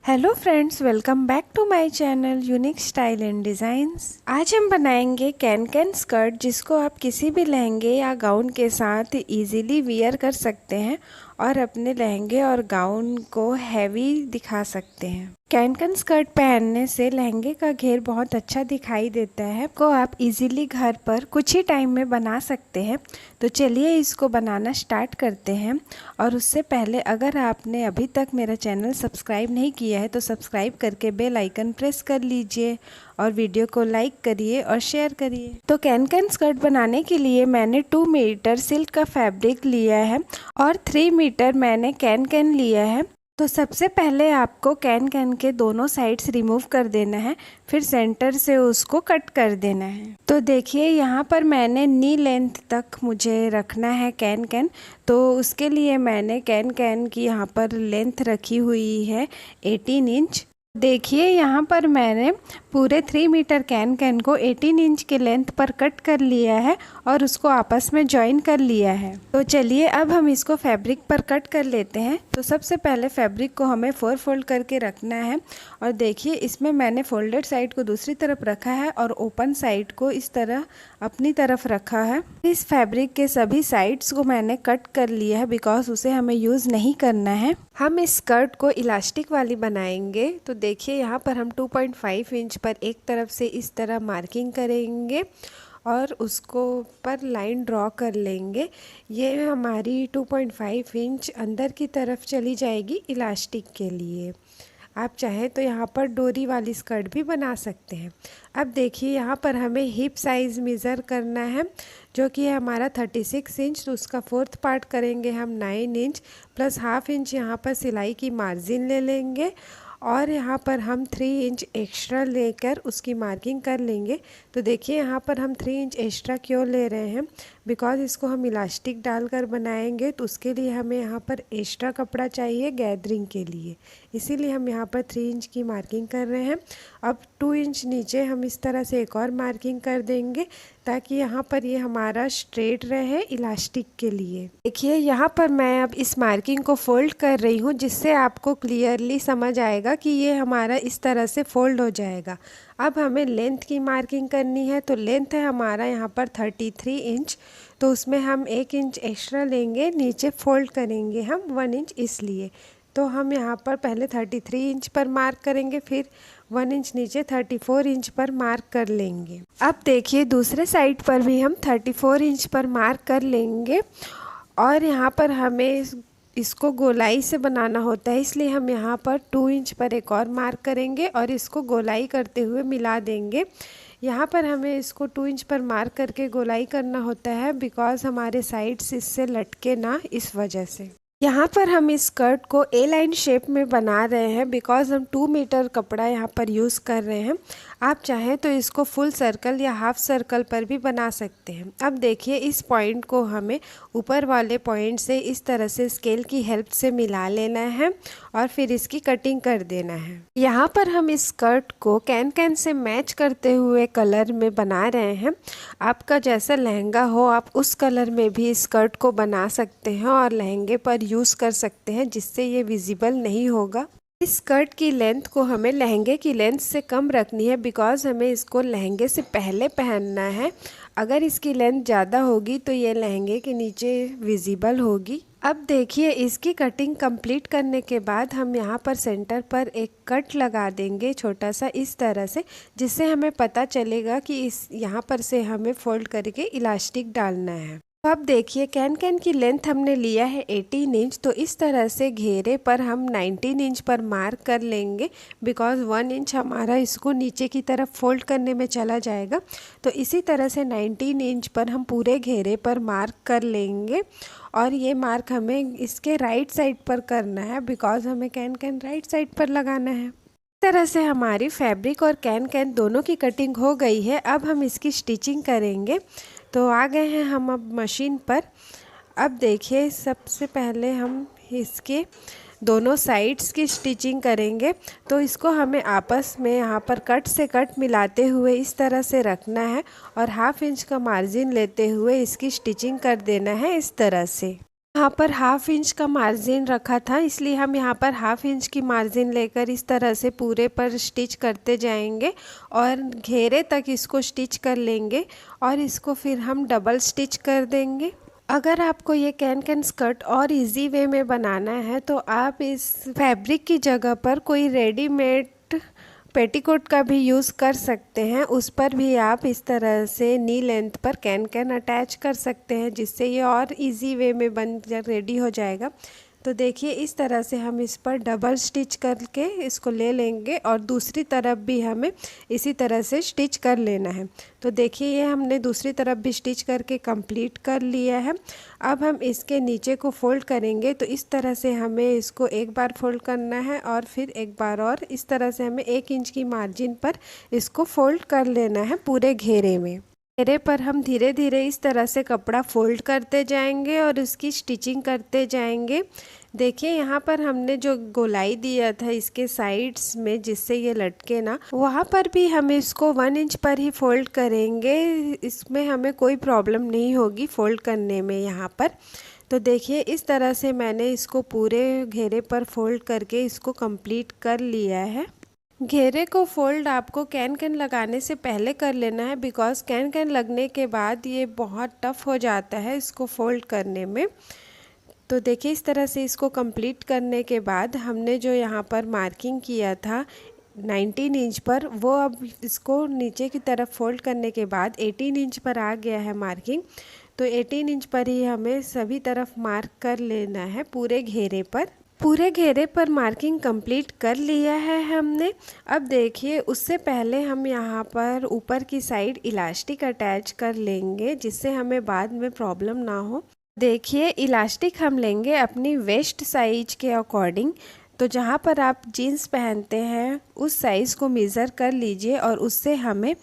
Hello friends, welcome back to my channel unique style and designs. आज हम बनाएंगे can skirt, जिसको आप किसी भी लहंगे या गाउन के साथ इजीली वियर कर सकते हैं और अपने लहंगे और गाउन को हैवी दिखा सकते हैं। कैन स्कर्ट पहनने से लहंगे का घेर बहुत अच्छा दिखाई देता है, को आप इजीली घर पर कुछ ही टाइम में बना सकते हैं। तो चलिए इसको बनाना स्टार्ट करते हैं। और उससे पहले अगर आपने अभी तक मेरा चैनल सब्सक्राइब नहीं किया है तो सब्सक्राइब करके बेल आइकन प्रेस कर लीजिए और वीडियो को लाइक करिए और शेयर करिए। तो कैन स्कर्ट बनाने के लिए मैंने 2 मीटर सिल्क का फैब्रिक लिया है और 3 मीटर मैंने कैन लिया है। तो सबसे पहले आपको कैन के दोनों साइड्स रिमूव कर देना है, फिर सेंटर से उसको कट कर देना है। तो देखिए यहाँ पर मैंने नी लेंथ तक मुझे रखना है कैन, तो उसके लिए मैंने कैन की यहाँ पर लेंथ रखी हुई है 18 इंच। देखिए यहाँ पर मैंने पूरे 3 मीटर कैन को 18 इंच के लेंथ पर कट कर लिया है और उसको आपस में जॉइन कर लिया है। तो चलिए अब हम इसको फैब्रिक पर कट कर लेते हैं। तो सबसे पहले फैब्रिक को हमें 4 फोल्ड करके रखना है और देखिए इसमें मैंने फोल्डेड साइड को दूसरी तरफ रखा है और ओपन साइड को इस तरह अपनी तरफ रखा है। इस फैब्रिक के सभी साइड्स को मैंने कट कर लिया है बिकॉज उसे हमें यूज़ नहीं करना है। हम इस स्कर्ट को इलास्टिक वाली बनाएंगे। तो देखिए यहाँ पर हम 2.5 इंच पर एक तरफ से इस तरह मार्किंग करेंगे और उसको पर लाइन ड्रॉ कर लेंगे। ये हमारी 2.5 इंच अंदर की तरफ चली जाएगी इलास्टिक के लिए। आप चाहें तो यहाँ पर डोरी वाली स्कर्ट भी बना सकते हैं। अब देखिए यहाँ पर हमें हिप साइज़ मेज़र करना है, जो कि है हमारा 36 इंच। तो उसका 4th पार्ट करेंगे हम 9 इंच प्लस ½ इंच यहाँ पर सिलाई की मार्जिन ले लेंगे और यहाँ पर हम 3 इंच एक्स्ट्रा लेकर उसकी मार्किंग कर लेंगे। तो देखिए यहाँ पर हम 3 इंच एक्स्ट्रा क्यों ले रहे हैं, बिकॉज़ इसको हम इलास्टिक डालकर बनाएंगे तो उसके लिए हमें यहाँ पर एक्स्ट्रा कपड़ा चाहिए गैदरिंग के लिए, इसीलिए हम यहाँ पर 3 इंच की मार्किंग कर रहे हैं। अब 2 इंच नीचे हम इस तरह से एक और मार्किंग कर देंगे ताकि यहाँ पर ये हमारा स्ट्रेट रहे इलास्टिक के लिए। देखिए यहाँ पर मैं अब इस मार्किंग को फोल्ड कर रही हूँ, जिससे आपको क्लियरली समझ आएगा कि ये हमारा इस तरह से फोल्ड हो जाएगा। अब हमें लेंथ की मार्किंग करनी है। तो लेंथ है हमारा यहाँ पर 33 इंच, तो उसमें हम 1 इंच एक्स्ट्रा लेंगे, नीचे फोल्ड करेंगे हम 1 इंच इसलिए। तो हम यहाँ पर पहले 33 इंच पर मार्क करेंगे, फिर 1 इंच नीचे 34 इंच पर मार्क कर लेंगे। अब देखिए दूसरे साइड पर भी हम 34 इंच पर मार्क कर लेंगे और यहाँ पर हमें इसको गोलाई से बनाना होता है, इसलिए हम यहाँ पर 2 इंच पर एक और मार्क करेंगे और इसको गोलाई करते हुए मिला देंगे। यहाँ पर हमें इसको 2 इंच पर मार्क करके गोलाई करना होता है बिकॉज़ हमारे साइड्स इससे लटके ना, इस वजह से। यहाँ पर हम इस स्कर्ट को ए लाइन शेप में बना रहे हैं बिकॉज़ हम 2 मीटर कपड़ा यहाँ पर यूज़ कर रहे हैं। आप चाहें तो इसको फुल सर्कल या हाफ सर्कल पर भी बना सकते हैं। अब देखिए इस पॉइंट को हमें ऊपर वाले पॉइंट से इस तरह से स्केल की हेल्प से मिला लेना है और फिर इसकी कटिंग कर देना है। यहाँ पर हम इस स्कर्ट को कैन से मैच करते हुए कलर में बना रहे हैं। आपका जैसा लहंगा हो आप उस कलर में भी इस स्कर्ट को बना सकते हैं और लहंगे पर यूज़ कर सकते हैं, जिससे ये विजिबल नहीं होगा। इस स्कर्ट की लेंथ को हमें लहंगे की लेंथ से कम रखनी है बिकॉज़ हमें इसको लहंगे से पहले पहनना है। अगर इसकी लेंथ ज़्यादा होगी तो ये लहंगे के नीचे विजिबल होगी। अब देखिए इसकी कटिंग कंप्लीट करने के बाद हम यहाँ पर सेंटर पर एक कट लगा देंगे छोटा सा इस तरह से, जिससे हमें पता चलेगा कि इस यहाँ पर से हमें फोल्ड करके इलास्टिक डालना है। तो अब देखिए कैन की लेंथ हमने लिया है 18 इंच, तो इस तरह से घेरे पर हम 19 इंच पर मार्क कर लेंगे बिकॉज़ 1 इंच हमारा इसको नीचे की तरफ फोल्ड करने में चला जाएगा। तो इसी तरह से 19 इंच पर हम पूरे घेरे पर मार्क कर लेंगे और ये मार्क हमें इसके राइट साइड पर करना है बिकॉज़ हमें कैन राइट साइड पर लगाना है। इस तरह से हमारी फैब्रिक और कैन दोनों की कटिंग हो गई है। अब हम इसकी स्टिचिंग करेंगे। तो आ गए हैं हम अब मशीन पर। अब देखिए सबसे पहले हम इसके दोनों साइड्स की स्टिचिंग करेंगे। तो इसको हमें आपस में यहाँ पर कट से कट मिलाते हुए इस तरह से रखना है और ½ इंच का मार्जिन लेते हुए इसकी स्टिचिंग कर देना है इस तरह से। यहाँ पर हाफ इंच का मार्जिन रखा था, इसलिए हम यहाँ पर हाफ इंच की मार्जिन लेकर इस तरह से पूरे पर स्टिच करते जाएंगे और घेरे तक इसको स्टिच कर लेंगे और इसको फिर हम डबल स्टिच कर देंगे। अगर आपको ये कैन स्कर्ट और इजी वे में बनाना है तो आप इस फैब्रिक की जगह पर कोई रेडीमेड पेटीकोट का भी यूज़ कर सकते हैं। उस पर भी आप इस तरह से नी लेंथ पर कैन अटैच कर सकते हैं, जिससे ये और इजी वे में बन रेडी हो जाएगा। तो देखिए इस तरह से हम इस पर डबल स्टिच करके इसको ले लेंगे और दूसरी तरफ भी हमें इसी तरह से स्टिच कर लेना है। तो देखिए ये हमने दूसरी तरफ भी स्टिच करके कंप्लीट कर लिया है। अब हम इसके नीचे को फोल्ड करेंगे, तो इस तरह से हमें इसको एक बार फोल्ड करना है और फिर एक बार और इस तरह से हमें 1 इंच की मार्जिन पर इसको फोल्ड कर लेना है पूरे घेरे में। घेरे पर हम धीरे धीरे इस तरह से कपड़ा फोल्ड करते जाएंगे और उसकी स्टिचिंग करते जाएंगे। देखिए यहाँ पर हमने जो गोलाई दिया था इसके साइड्स में जिससे ये लटके ना, वहाँ पर भी हम इसको 1 इंच पर ही फोल्ड करेंगे। इसमें हमें कोई प्रॉब्लम नहीं होगी फोल्ड करने में यहाँ पर। तो देखिए इस तरह से मैंने इसको पूरे घेरे पर फोल्ड करके इसको कंप्लीट कर लिया है। घेरे को फोल्ड आपको कैन लगाने से पहले कर लेना है, बिकॉज़ कैन लगने के बाद ये बहुत टफ़ हो जाता है इसको फोल्ड करने में। तो देखिए इस तरह से इसको कंप्लीट करने के बाद हमने जो यहाँ पर मार्किंग किया था 19 इंच पर, वो अब इसको नीचे की तरफ फोल्ड करने के बाद 18 इंच पर आ गया है मार्किंग। तो 18 इंच पर ही हमें सभी तरफ मार्क कर लेना है पूरे घेरे पर। पूरे घेरे पर मार्किंग कंप्लीट कर लिया है हमने। अब देखिए उससे पहले हम यहाँ पर ऊपर की साइड इलास्टिक अटैच कर लेंगे, जिससे हमें बाद में प्रॉब्लम ना हो। देखिए इलास्टिक हम लेंगे अपनी वेस्ट साइज के अकॉर्डिंग। तो जहाँ पर आप जीन्स पहनते हैं उस साइज़ को मेज़र कर लीजिए और उससे हमें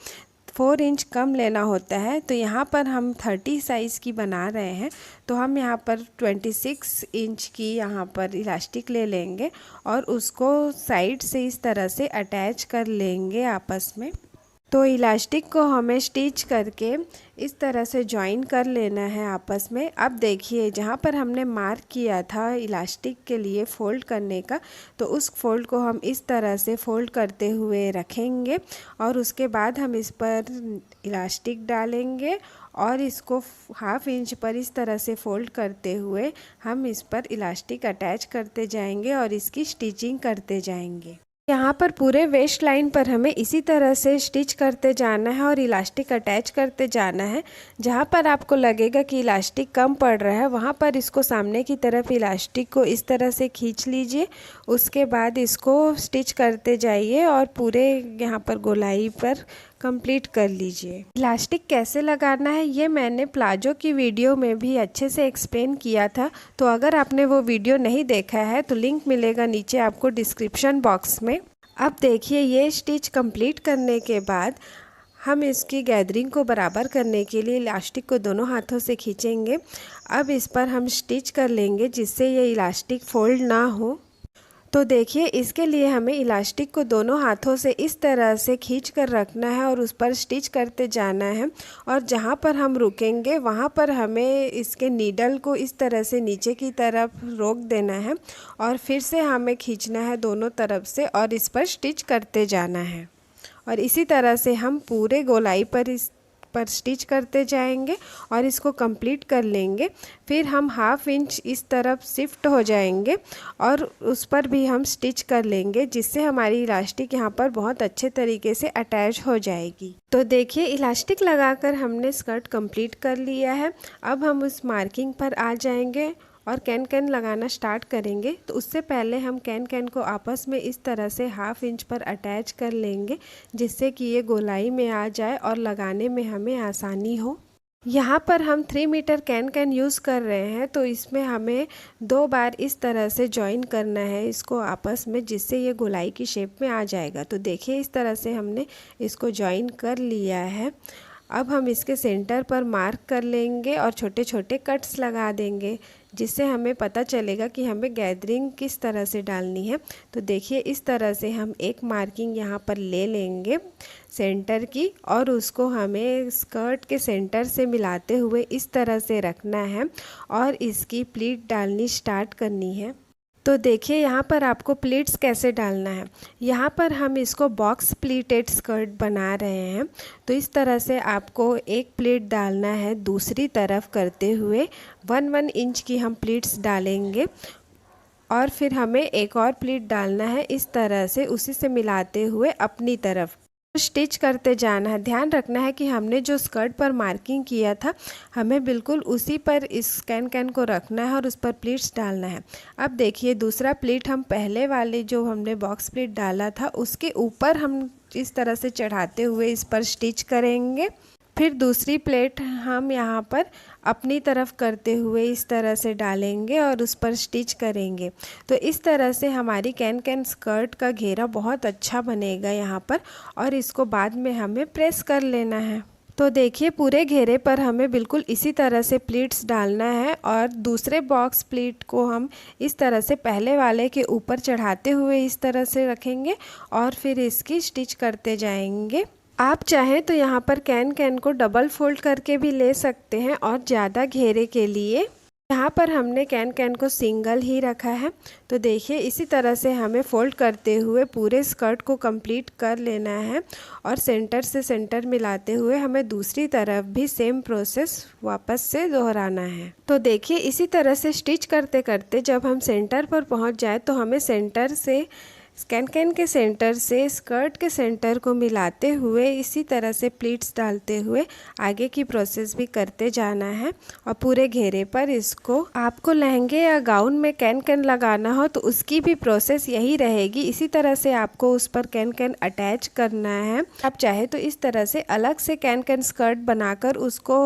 4 इंच कम लेना होता है। तो यहाँ पर हम 30 साइज़ की बना रहे हैं, तो हम यहाँ पर 26 इंच की यहाँ पर इलास्टिक ले लेंगे और उसको साइड से इस तरह से अटैच कर लेंगे आपस में। तो इलास्टिक को हमें स्टिच करके इस तरह से जॉइन कर लेना है आपस में। अब देखिए जहाँ पर हमने मार्क किया था इलास्टिक के लिए फ़ोल्ड करने का, तो उस फोल्ड को हम इस तरह से फ़ोल्ड करते हुए रखेंगे और उसके बाद हम इस पर इलास्टिक डालेंगे और इसको हाफ इंच पर इस तरह से फ़ोल्ड करते हुए हम इस पर इलास्टिक अटैच करते जाएंगे और इसकी स्टिचिंग करते जाएंगे। यहाँ पर पूरे वेस्ट लाइन पर हमें इसी तरह से स्टिच करते जाना है और इलास्टिक अटैच करते जाना है। जहाँ पर आपको लगेगा कि इलास्टिक कम पड़ रहा है वहाँ पर इसको सामने की तरफ इलास्टिक को इस तरह से खींच लीजिए। उसके बाद इसको स्टिच करते जाइए और पूरे यहाँ पर गोलाई पर कंप्लीट कर लीजिए। इलास्टिक कैसे लगाना है ये मैंने प्लाजो की वीडियो में भी अच्छे से एक्सप्लेन किया था, तो अगर आपने वो वीडियो नहीं देखा है तो लिंक मिलेगा नीचे आपको डिस्क्रिप्शन बॉक्स में। अब देखिए ये स्टिच कंप्लीट करने के बाद हम इसकी गैदरिंग को बराबर करने के लिए इलास्टिक को दोनों हाथों से खींचेंगे। अब इस पर हम स्टिच कर लेंगे जिससे ये इलास्टिक फोल्ड ना हो। तो देखिए इसके लिए हमें इलास्टिक को दोनों हाथों से इस तरह से खींच कर रखना है और उस पर स्टिच करते जाना है और जहाँ पर हम रुकेंगे वहाँ पर हमें इसके नीडल को इस तरह से नीचे की तरफ रोक देना है और फिर से हमें खींचना है दोनों तरफ से और इस पर स्टिच करते जाना है। और इसी तरह से हम पूरे गोलाई पर स्टिच करते जाएंगे और इसको कंप्लीट कर लेंगे। फिर हम हाफ इंच इस तरफ शिफ्ट हो जाएंगे और उस पर भी हम स्टिच कर लेंगे, जिससे हमारी इलास्टिक यहाँ पर बहुत अच्छे तरीके से अटैच हो जाएगी। तो देखिए इलास्टिक लगाकर हमने स्कर्ट कंप्लीट कर लिया है। अब हम उस मार्किंग पर आ जाएंगे और कैन लगाना स्टार्ट करेंगे। तो उससे पहले हम कैन को आपस में इस तरह से हाफ इंच पर अटैच कर लेंगे, जिससे कि ये गोलाई में आ जाए और लगाने में हमें आसानी हो। यहाँ पर हम 3 मीटर कैन यूज़ कर रहे हैं, तो इसमें हमें 2 बार इस तरह से जॉइन करना है इसको आपस में, जिससे ये गोलाई की शेप में आ जाएगा। तो देखिए इस तरह से हमने इसको जॉइन कर लिया है। अब हम इसके सेंटर पर मार्क कर लेंगे और छोटे छोटे कट्स लगा देंगे, जिससे हमें पता चलेगा कि हमें गैदरिंग किस तरह से डालनी है। तो देखिए इस तरह से हम एक मार्किंग यहाँ पर ले लेंगे सेंटर की, और उसको हमें स्कर्ट के सेंटर से मिलाते हुए इस तरह से रखना है और इसकी प्लीट डालनी स्टार्ट करनी है। तो देखिए यहाँ पर आपको प्लीट्स कैसे डालना है। यहाँ पर हम इसको बॉक्स प्लीटेड स्कर्ट बना रहे हैं। तो इस तरह से आपको एक प्लीट डालना है, दूसरी तरफ करते हुए 1-1 इंच की हम प्लीट्स डालेंगे और फिर हमें एक और प्लीट डालना है इस तरह से, उसी से मिलाते हुए अपनी तरफ स्टिच करते जाना है। ध्यान रखना है कि हमने जो स्कर्ट पर मार्किंग किया था हमें बिल्कुल उसी पर इस कैन को रखना है और उस पर प्लीट्स डालना है। अब देखिए दूसरा प्लीट हम पहले वाले जो हमने बॉक्स प्लीट डाला था उसके ऊपर हम इस तरह से चढ़ाते हुए इस पर स्टिच करेंगे। फिर दूसरी प्लेट हम यहाँ पर अपनी तरफ करते हुए इस तरह से डालेंगे और उस पर स्टिच करेंगे। तो इस तरह से हमारी कैन स्कर्ट का घेरा बहुत अच्छा बनेगा यहाँ पर, और इसको बाद में हमें प्रेस कर लेना है। तो देखिए पूरे घेरे पर हमें बिल्कुल इसी तरह से प्लीट्स डालना है और दूसरे बॉक्स प्लीट को हम इस तरह से पहले वाले के ऊपर चढ़ाते हुए इस तरह से रखेंगे और फिर इसकी स्टिच करते जाएंगे। आप चाहें तो यहाँ पर कैन को डबल फोल्ड करके भी ले सकते हैं और ज़्यादा घेरे के लिए। यहाँ पर हमने कैन को सिंगल ही रखा है। तो देखिए इसी तरह से हमें फोल्ड करते हुए पूरे स्कर्ट को कंप्लीट कर लेना है और सेंटर से सेंटर मिलाते हुए हमें दूसरी तरफ भी सेम प्रोसेस वापस से दोहराना है। तो देखिए इसी तरह से स्टिच करते करते जब हम सेंटर पर पहुँच जाए तो हमें सेंटर से कैन के सेंटर से स्कर्ट के सेंटर को मिलाते हुए इसी तरह से प्लीट्स डालते हुए आगे की प्रोसेस भी करते जाना है। और पूरे घेरे पर इसको आपको लहंगे या गाउन में कैन लगाना हो तो उसकी भी प्रोसेस यही रहेगी। इसी तरह से आपको उस पर कैन अटैच करना है। आप चाहे तो इस तरह से अलग से कैन स्कर्ट बनाकर उसको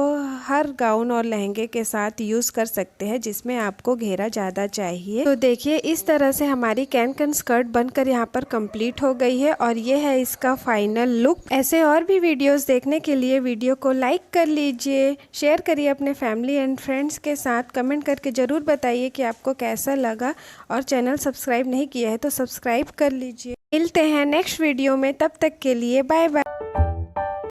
हर गाउन और लहंगे के साथ यूज़ कर सकते हैं जिसमें आपको घेरा ज़्यादा चाहिए। तो देखिए इस तरह से हमारी कैन स्कर्ट बनकर यहाँ पर कंप्लीट हो गई है और ये है इसका फाइनल लुक। ऐसे और भी वीडियोस देखने के लिए वीडियो को लाइक कर लीजिए, शेयर करिए अपने फैमिली एंड फ्रेंड्स के साथ, कमेंट करके ज़रूर बताइए कि आपको कैसा लगा, और चैनल सब्सक्राइब नहीं किया है तो सब्सक्राइब कर लीजिए। मिलते हैं नेक्स्ट वीडियो में, तब तक के लिए बाय बाय।